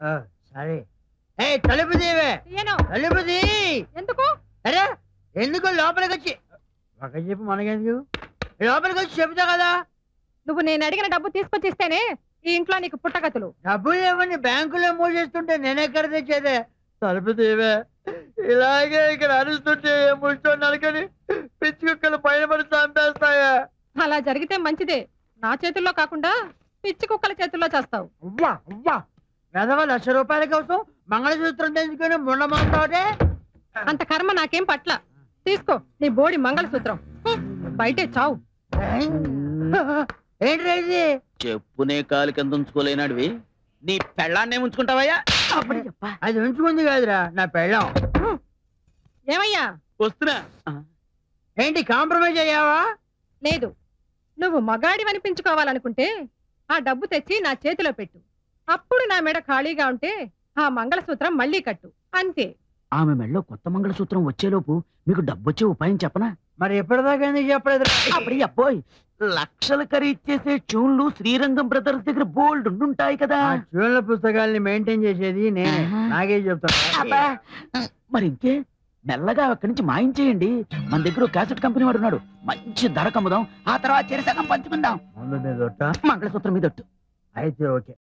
సరే తలుపు తీవే. తలుపు తీ. ఎందుకు? అరే ఎందుకు లోపలికి వచ్చి ఒక చెప్పు మనకెందుకు లోపలికి వచ్చి చెబుతా కదా. నువ్వు నేను అడిగిన డబ్బు తీసుకొచ్చి ఇస్తేనే ఈ ఇంట్లో నీకు పుట్టగతులు. డబ్బులు ఏమని బ్యాంకులో మూసేస్తుంటే నేనెక్కడ తెచ్చేదే. తలుపు తీవే. ఇలాగే ఇక్కడ అరుస్తుంటే ముష్టో నలకని పిచ్చి కుక్కలు పైన పడి చంపేస్తాయా. అలా జరిగితే మంచిదే. నా చేతుల్లో కాకుండా పిచ్చి కుక్కల చేతుల్లో చేస్తావు. అవ్వా అవ్వా వెధవ 1,00,000 రూపాయల కోసం మంగళసూత్రం తెచ్చుకొని ముండమంటావుటే. అంత కర్మ నాకేం పట్ల. తీసుకో నీ బోడి మంగళసూత్రం. బయటే చావు. ఏంటి చెప్పునే కాలు కింద ఉంచుకోలేనాడివి నీ పెళ్ళాన్నే ఉంచుకుంటావయ్యా? అది ఉంచుకుంది కాదురా నా పెళ్ళం. ఏమయ్యా వస్తున్నా. ఏంటి కాంప్రమైజ్ అయ్యావా? లేదు. నువ్వు మగాడి అనిపించుకోవాలనుకుంటే ఆ డబ్బు తెచ్చి నా చేతిలో పెట్టు. అప్పుడు నా మెడ ఖాళీగా ఉంటే ఆ మంగళసూత్రం మళ్ళీ కట్టు. అంతే. ఆమె మెడలో కొత్త మంగళసూత్రం వచ్చేలోపు మీకు డబ్బొచ్చే ఉపాయం చెప్పనా? మరి ఎప్పటిదాకా ఎందుకు చెప్పలేదు? అప్పుడు అబ్బోయ్ లక్షలు ఖరీచేసే ట్యూన్లు శ్రీరంగం బ్రదర్స్ దగ్గర బోల్డ్ ఉండుంటాయి కదా. ట్యూన్ల పుస్తకాల్ని మెయింటైన్ చేసేది నేనే. నాకే చెప్తాను. మరి ఇంకే మెల్లగా అక్కడి నుంచి మాయించేయండి. మన దగ్గర క్యాసెట్ కంపెనీ వాడు ఉన్నాడు. మంచి ధర కమ్ముదాం. ఆ తర్వాత చెరిసగం పంచుకుందాం. ముందు మీద మంగళసూత్రం మీద అయితే ఓకే.